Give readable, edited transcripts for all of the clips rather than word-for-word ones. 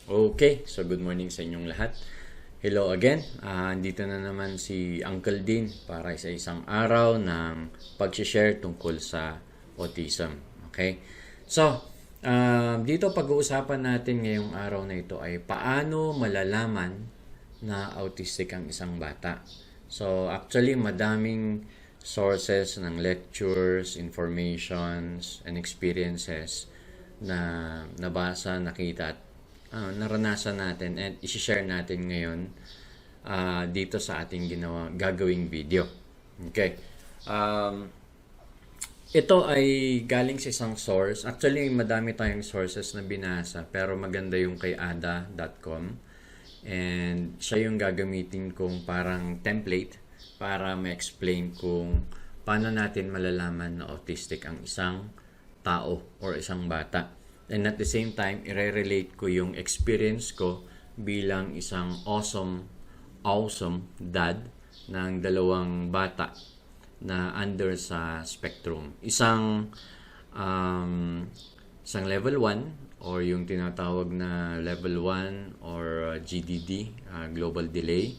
Okay, so good morning sa inyong lahat. Hello again. Andito na naman si Uncle Dean para sa isang araw ng pag-share tungkol sa autism. Okay? So, dito pag-uusapan natin ngayong araw na ito ay paano malalaman na autistic ang isang bata. So, actually, madaming sources ng lectures, informations, and experiences na nabasa, nakita at naranasan natin and i-share natin ngayon dito sa ating gagawing video. Okay. Ito ay galing sa isang source. Actually, madami tayong sources na binasa pero maganda yung kay ada.com and siya yung gagamitin kong parang template para ma-explain kung paano natin malalaman na autistic ang isang tao or isang bata. And at the same time, i-relate ko yung experience ko bilang isang awesome dad ng dalawang bata na under sa spectrum. Isang level 1 or yung tinatawag na level 1 or GDD, global delay.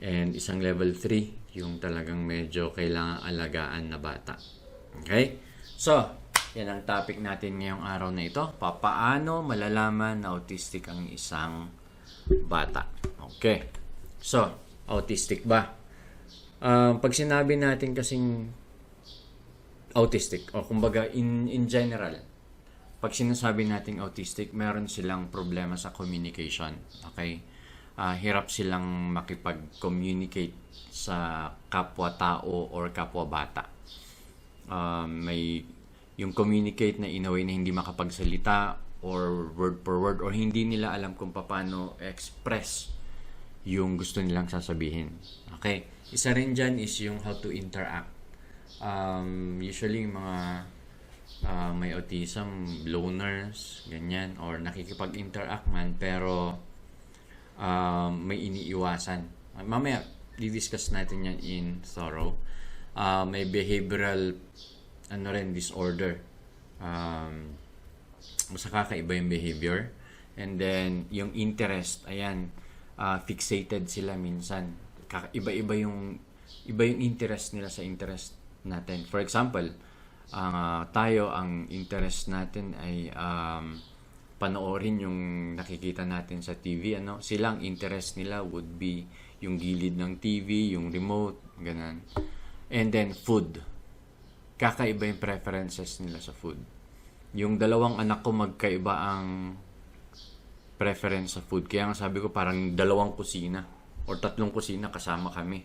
And isang level 3, yung talagang medyo kailangan alagaan na bata. Okay? So, yan ang topic natin ngayong araw na ito. Paano malalaman na autistic ang isang bata? Okay. So, autistic ba? Pag sinabi natin kasing autistic, o kumbaga in general, pag sinasabi nating autistic, meron silang problema sa communication. Okay? Hirap silang makipag-communicate sa kapwa-tao or kapwa-bata. May yung communicate na in a way na hindi makapagsalita or word per word or hindi nila alam kung paano express yung gusto nilang sasabihin. Okay? Isa rin dyan is yung how to interact. Usually yung mga may autism, loners, ganyan, or nakikipag-interact man pero may iniiwasan. Mamaya, di-discuss natin yan in thorough. May behavioral disorder. Mas kakaiba yung behavior. And then, yung interest, ayan, fixated sila minsan. Iba yung interest nila sa interest natin. For example, tayo, ang interest natin ay panoorin yung nakikita natin sa TV. Silang interest nila would be yung gilid ng TV, yung remote, ganun. And then, food. Kakaiba yung preferences nila sa food. Yung dalawang anak ko magkaiba ang preference sa food. Kaya nga sabi ko parang dalawang kusina or tatlong kusina kasama kami.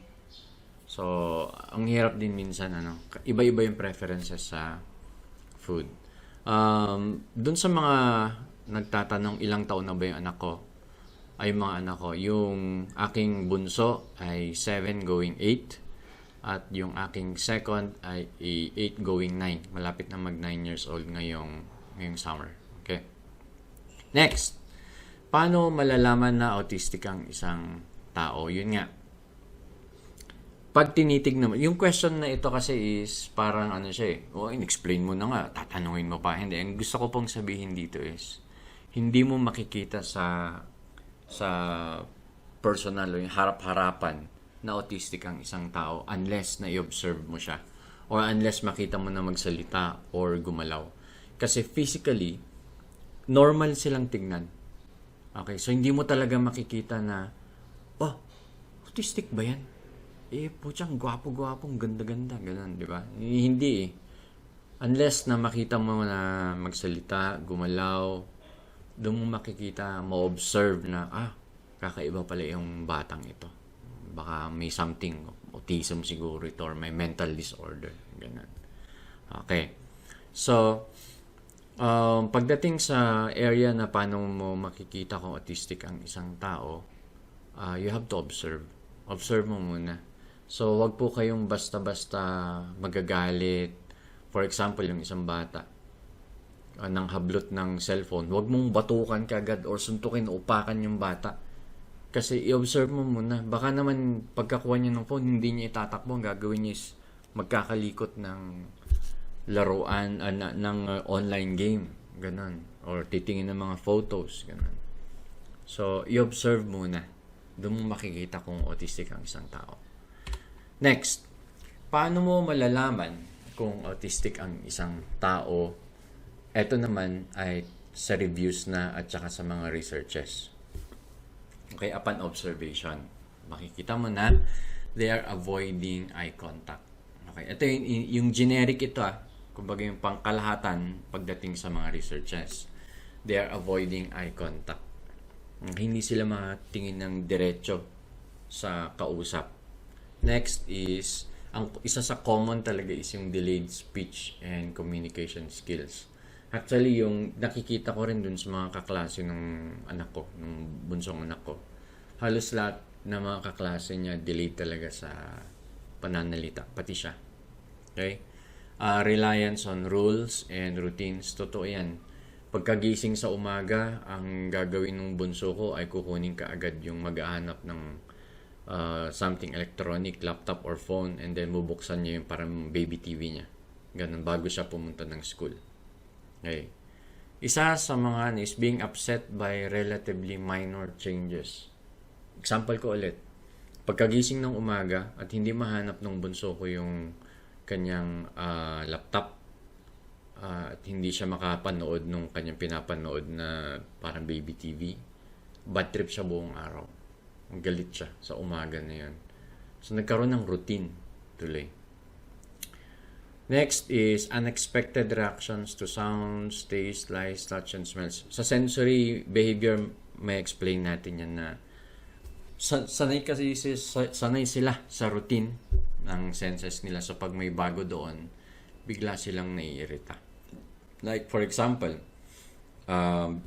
So, ang hirap din minsan, iba-iba yung preferences sa food. Dun sa mga nagtatanong ilang taon na ba yung anak ko, yung aking bunso ay 7 going 8. At yung aking second ay 8 going 9. Malapit na mag 9 years old ngayong summer. Okay. Next. Paano malalaman na autistic ang isang tao? Yun nga. Pag tinitignan mo, yung question na ito kasi is parang in-explain mo na nga, tatanungin mo pa. Hindi. Ang gusto ko pong sabihin dito is, hindi mo makikita sa personal o yung harap-harapan na autistic ang isang tao unless na i-observe mo siya or unless makita mo na magsalita or gumalaw. Kasi physically, normal silang tignan. Okay, so hindi mo talaga makikita na, autistic ba yan? Putsang gwapo-gwapong, ganda-ganda, ganun, di ba? Hindi Unless na makita mo na magsalita, gumalaw, doon mo makikita, ma-observe na, kakaiba pala yung batang ito. Baka may something, autism siguro ito or may mental disorder. Ganun. Okay. So, pagdating sa area na paano mo makikita kung autistic ang isang tao, you have to observe. Observe mo muna. So, wag po kayong basta-basta magagalit. For example, yung isang bata, ng hablot ng cellphone, wag mong batukan kagad or suntukin o upakan yung bata. Kasi i-observe mo muna. Baka naman pagkakuha niya ng phone, hindi niya itatakbo. Ang gagawin niya is magkakalikot ng laruan ng online game, ganun, or titingin ng mga photos, ganun. So, i-observe muna. Doon mo makikita kung autistic ang isang tao. Next, paano mo malalaman kung autistic ang isang tao? Ito naman ay sa reviews na at saka sa mga researches. Okay, upon observation, makikita mo na they are avoiding eye contact. Okay, ito yung generic ito kumbaga yung pangkalahatan pagdating sa mga researches. They are avoiding eye contact. Hindi sila makatingin ng diretso sa kausap. Next is, ang isa sa common talaga is yung delayed speech and communication skills. Actually, yung nakikita ko rin dun sa mga kaklase ng anak ko, ng bunsong anak ko. Halos lahat na mga kaklase niya delayed talaga sa pananalita, pati siya. Okay? Reliance on rules and routines, totoo yan. Pagkagising sa umaga, ang gagawin ng bunso ko ay kukunin kaagad yung maghahanap ng something electronic, laptop or phone, and then bubuksan niya yung parang baby TV niya. Ganun, bago siya pumunta ng school. Okay. Isa sa mga is being upset by relatively minor changes. Example ko ulit. Pagkagising ng umaga at hindi mahanap ng bunso ko yung kanyang laptop at hindi siya makapanood nung kanyang pinapanood na parang baby TV, bad trip siya buong araw. Ang galit siya sa umaga na yun. So, nagkaroon ng routine tuloy. Next is unexpected reactions to sounds, taste, lights, touch, and smells. Sa sensory behavior, may explain natin yan na sanay sila sa routine ng senses nila. So, pag may bago doon, bigla silang naiirita. Like, for example,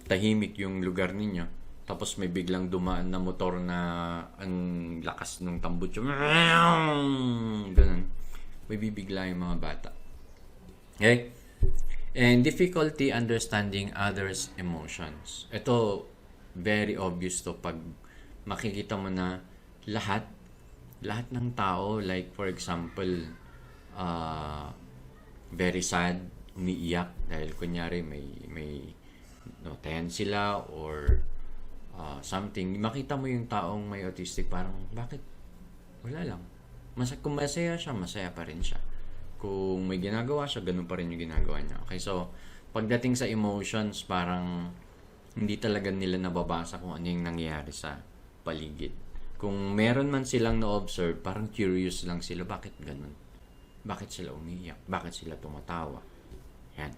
tahimik yung lugar ninyo, tapos may biglang dumaan na motor na ang lakas ng tambutso. Ganun. May bibigla yung mga bata. Okay? And difficulty understanding others' emotions. Ito, very obvious to pag makikita mo na lahat ng tao, like for example, very sad, umiiyak dahil kunyari may notayan sila or something. Makita mo yung taong may autistic, parang bakit? Wala lang. Kung masaya siya, masaya pa rin siya. Kung may ginagawa siya, ganun pa rin yung ginagawa niya. Okay, so pagdating sa emotions, parang hindi talaga nila nababasa kung ano yung nangyayari sa paligid. Kung meron man silang na-observe, parang curious lang sila, bakit ganun? Bakit sila umiiyak? Bakit sila tumatawa? Yan.